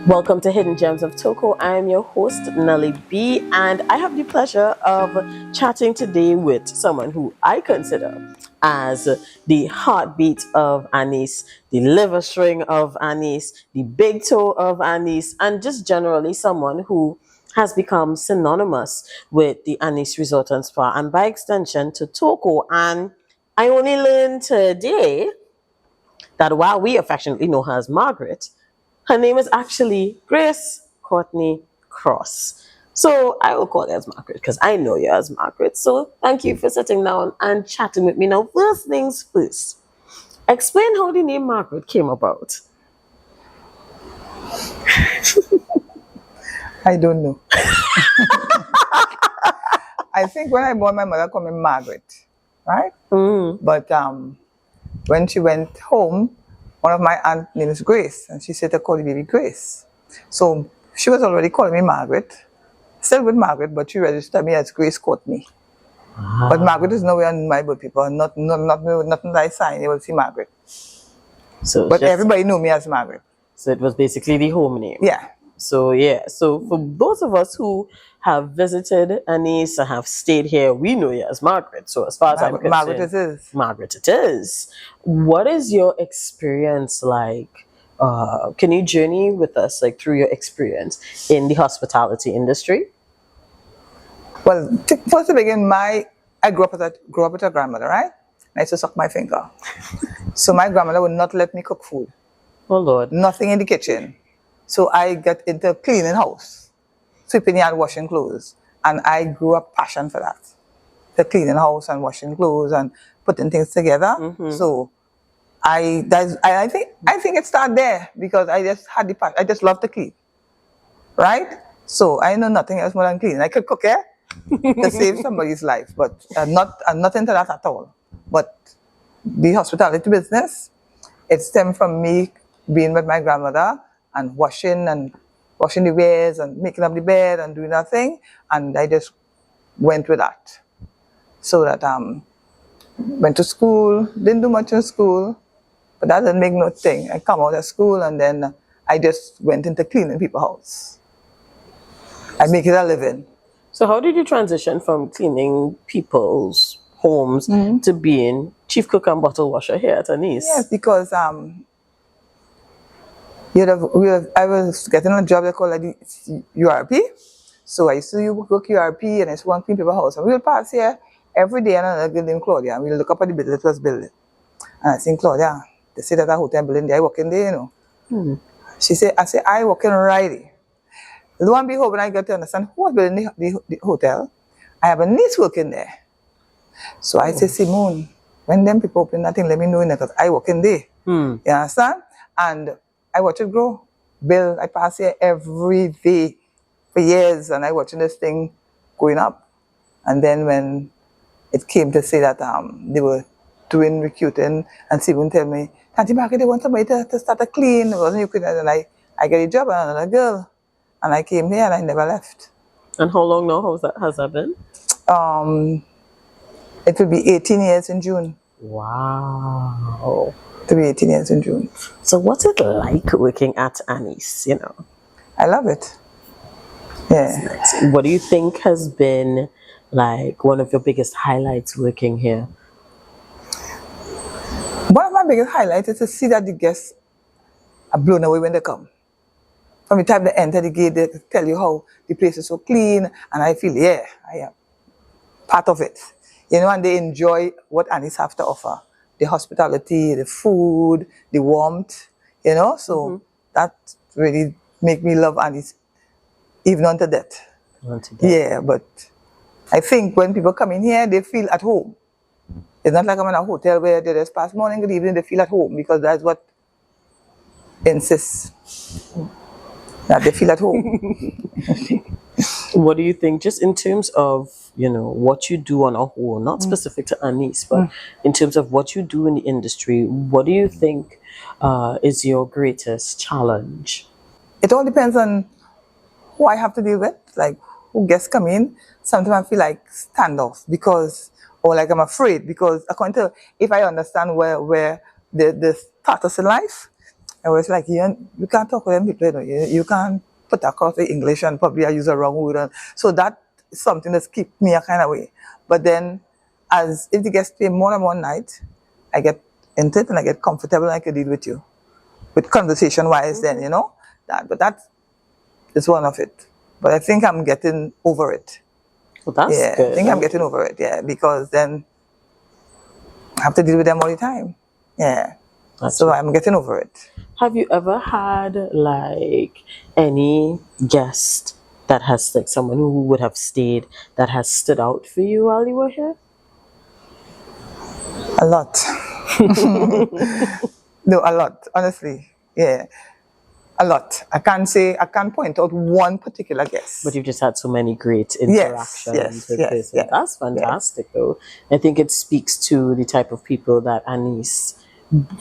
Welcome to Hidden Gems of Toco. I am your host, Nelly B, and I have the pleasure of chatting today with someone who I consider as the heartbeat of Anise, the liver string of Anise, the big toe of Anise, and just generally someone who has become synonymous with the Anise Resort and Spa, and by extension to Toco. And I only learned today that while we affectionately know her as Margaret, her name is actually Grace Courtney Cross. So I will call her as Margaret because I know you as Margaret. So thank you for sitting down and chatting with me. Now, first things first, explain how the name Margaret came about. I don't know. I think when I born, my mother called me Margaret, right? But when she went home, one of my aunt name is Grace, and she said to call the baby Grace. So she was already calling me Margaret, still with Margaret, but she registered me as Grace Courtney. But Margaret is nowhere on my birth paper, nothing that I sign, you will see Margaret. So, But everybody knew me as Margaret. So it was basically the home name. Yeah. So for those of us who have visited Anise and have stayed here, we know you as Margaret. So as far as I'm concerned, Margaret it is. Margaret it is. What is your experience like? Can you journey with us like through your experience in the hospitality industry? Well, first to begin, I grew up with a grandmother, right? I used to suck my finger. So my grandmother would not let me cook food. Oh Lord. Nothing in the kitchen. So I got into cleaning house, sweeping yard, washing clothes. And I grew a passion for that. The cleaning house and washing clothes and putting things together. So I think it started there because I just had the passion. I just love to clean. Right? So I know nothing else more than cleaning. I could cook to save somebody's life, but not into that at all. But the hospitality business, it stemmed from me being with my grandmother and washing the wares and making up the bed and doing that thing, and I just went with that. So that went to school, didn't do much in school, but that didn't make no thing. I come out of school and then I just went into cleaning people's house. I make it a living. So how did you transition from cleaning people's homes to being chief cook and bottle washer here at Anise? Yes, because I was getting a job they call like the URP. So I used to work URP and I used to go and clean people's house. And we'll pass here every day and another girl named Claudia. And we'll look up at the building that was building. And I think, Claudia, they say that a hotel building there, I work in there, you know. She said, I work in Riley. Lo and behold, when I got to understand who was building the hotel, I have a niece working there. So I said, Simone, when them people open that thing, let me know because I work in there. You understand? And I watch it grow. Bill, I pass here every day for years, and I watching this thing going up. And then when it came to say that they were doing recruiting, and Simone tell me, Auntie Margaret, they want somebody to start a clean. It wasn't you could, and I get a job and another girl. And I came here and I never left. And how long now has that been? It will be 18 years in June. Wow. It will be 18 years in June. So what's it like working at Anise, you know? I love it. Yeah. Nice. What do you think has been like one of your biggest highlights working here? One of my biggest highlights is to see that the guests are blown away when they come. From the time they enter the gate, they tell you how the place is so clean, and I feel, yeah, I am part of it. You know, and they enjoy what Anise have to offer. The hospitality, the food, the warmth, you know, so that really make me love Anise even unto death. Yeah, but I think when people come in here, they feel at home. It's not like I'm in a hotel where they just pass morning, good evening, they feel at home because that's what insists. That they feel at home. What do you think, just in terms of, you know, what you do on a whole, not specific to Anise, but in terms of what you do in the industry, what do you think is your greatest challenge? It all depends on who I have to deal with, like who guests come in. Sometimes I feel like standoff because, or like I'm afraid because according to, if I understand where the status in life, I was like, you can't talk with them people, you know. You can't put across the English and probably I use a wrong word. And so that is something that's keep me a kind of way. But then, as if the guest pay more than one night, I get into it and I get comfortable and I can deal with you. With conversation wise, then, you know. But that is one of it. But I think I'm getting over it. Well, that's Yeah, good. I think I'm getting over it, yeah, because then I have to deal with them all the time. Yeah. So I'm getting over it. Have you ever had like any guest that has like someone who would have stayed that has stood out for you while you were here? A lot. No, a lot, honestly. Yeah. A lot. I can't point out one particular guest. But you've just had so many great interactions with persons. Yes, That's fantastic, though. I think it speaks to the type of people that Anise,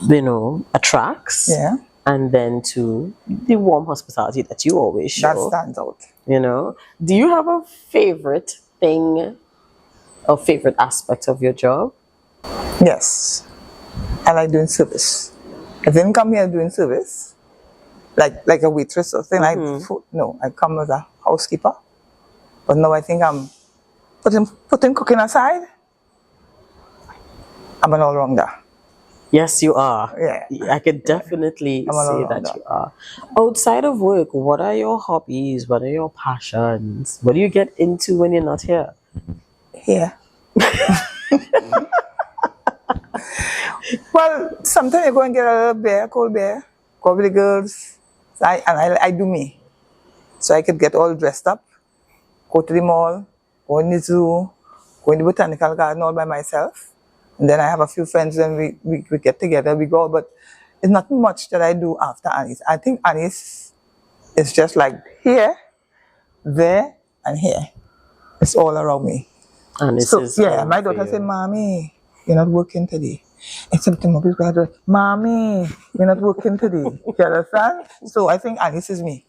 you know, attracts. Yeah. And then to the warm hospitality that you always show. That stands out. You know, do you have a favorite thing or favorite aspect of your job? Yes. I like doing service. I didn't come here doing service, like a waitress or thing like food. No, I come as a housekeeper. But now I think I'm putting cooking aside. I'm an all-rounder. Yes, you are. Yeah. I could definitely say that you are. Outside of work, what are your hobbies? What are your passions? What do you get into when you're not here? Here. Well, sometimes I go and get a little beer, cold beer, go with the girls. So I do me. So I could get all dressed up, go to the mall, go in the zoo, go in the botanical garden all by myself. And then I have a few friends and we get together, we go, but it's not much that I do after Anise. I think Anise is just like here, there, and here. It's all around me. Anise So, is yeah, my daughter said, Mommy, you're not working today. I said to my Mommy, you're not working today. You understand? So I think Anise is me.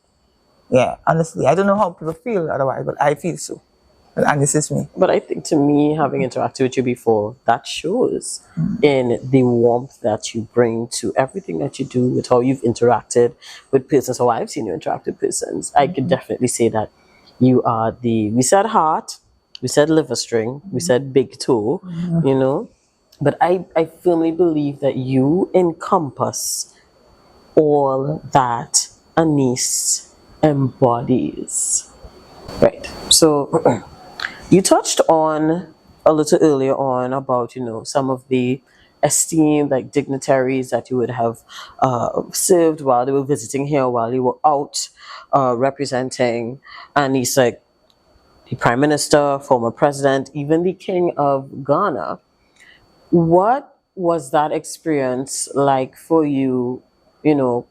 Yeah, honestly. I don't know how people feel otherwise, but I feel so. And this is me. But I think to me, having interacted with you before, that shows in the warmth that you bring to everything that you do, with how you've interacted with persons, how I've seen you interact with persons. I could definitely say that you are we said heart, we said liver string, we said big toe, you know. But I firmly believe that you encompass all that Anise embodies. Right. So you touched on a little earlier on about, you know, some of the esteemed like dignitaries that you would have served while they were visiting here, while you were out representing, and he's like the prime minister, former president, even the king of Ghana. What was that experience like for you, you know,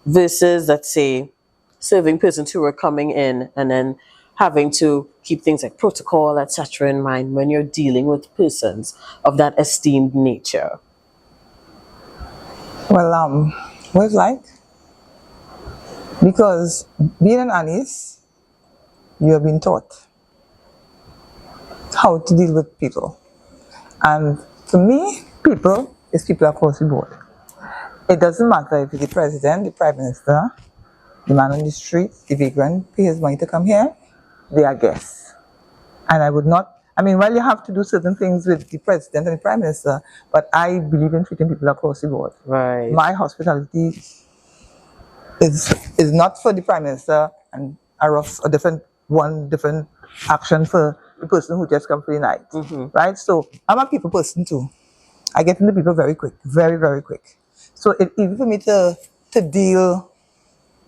versus, let's say, serving persons who were coming in and then having to keep things like protocol, etc. in mind when you're dealing with persons of that esteemed nature? Well, what it's like? Because being an Anise, you have been taught how to deal with people. And for me, people is people across the board. It doesn't matter if it's the president, the prime minister, the man on the street, the vagrant, pay his money to come here, they are guests. And I would not, while you have to do certain things with the president and the prime minister, but I believe in treating people across the board. Right. My hospitality is not for the prime minister and a different action for the person who just come for the night. Right? So I'm a people person too. I get into people very quick, very, very quick. So it's easy for me to deal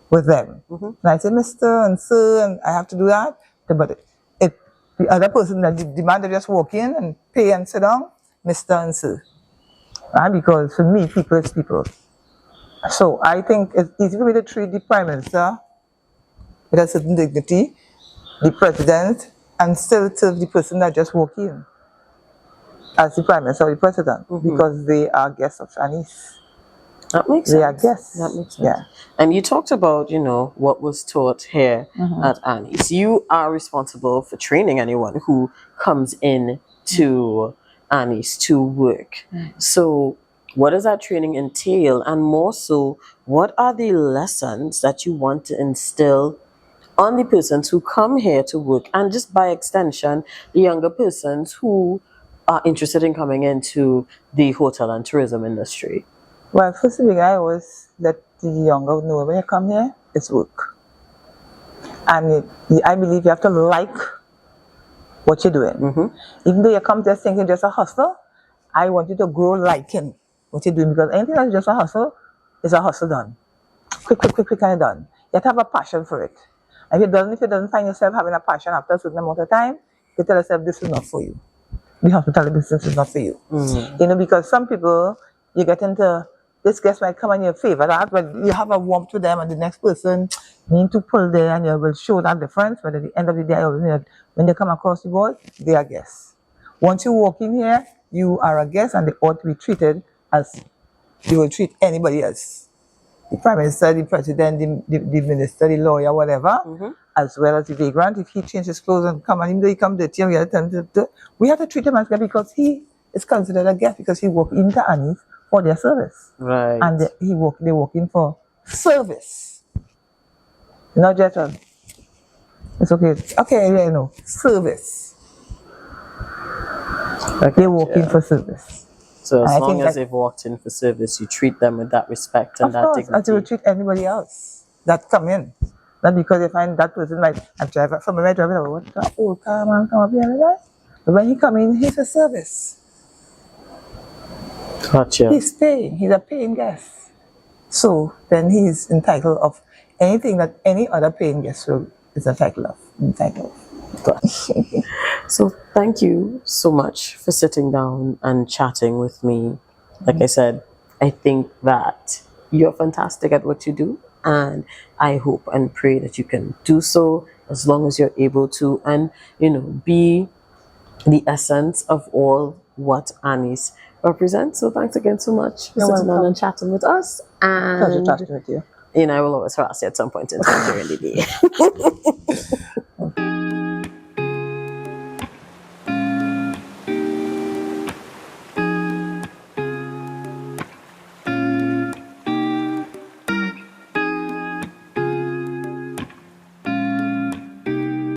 with them. And I say, Mr. and Sir, and I have to do that. But the other person, the man that just walk in and pay and sit down, Mr. and Sir. Right? Because for me, people is people. So I think it's easy for me to treat the prime minister with a certain dignity, the president, and still serve the person that just walk in as the prime minister or the president, because they are guests of Anise. That makes sense. They are guests. That makes sense. Yeah. And you talked about, you know, what was taught here at Anise. You are responsible for training anyone who comes in to Anise to work. So What does that training entail? And more so, what are the lessons that you want to instill on the persons who come here to work, and just by extension, the younger persons who are interested in coming into the hotel and tourism industry? Well, first thing I always let the younger know when you come here, it's work. And I believe you have to like what you're doing. Even though you come just thinking just a hustle, I want you to grow liking what you're doing, because anything that's just a hustle is a hustle done. Quick, quick, quick, quick, and done. You have to have a passion for it. And if you don't find yourself having a passion after a certain amount of time, you tell yourself this is not for you. The hospitality business is not for you. You know, because some people, you get into this guest might come in your favor that, but you have a warmth to them, and the next person need to pull there, and you will show that difference. But at the end of the day, when they come across the board, they are guests. Once you walk in here, you are a guest, and they ought to be treated as you will treat anybody else. The prime minister, the president, the minister, the lawyer, whatever, as well as the vagrant. If he changes his clothes and come, and even though he come dirty, we have to treat him as a guest, because he is considered a guest, because he walked into Anise for their service. Right. And they walk in for service. Not just it's okay, you know, service. They walk in for service. So as long as they've walked in for service, you treat them with that respect and that dignity. As you would treat anybody else that come in. Not because they find that person like a driver from my driver, what the old car man come up here, right? But when he come in, he's a service. Gotcha. He's paying. He's a paying guest. So then he's entitled of anything that any other paying guest is entitled of. So thank you so much for sitting down and chatting with me. Like I said, I think that you're fantastic at what you do, and I hope and pray that you can do so as long as you're able to, and be the essence of all what Anise represents. So thanks again so much for sitting down and chatting with us. And Pleasure chatting with you. I will always harass you at some point in time during the day.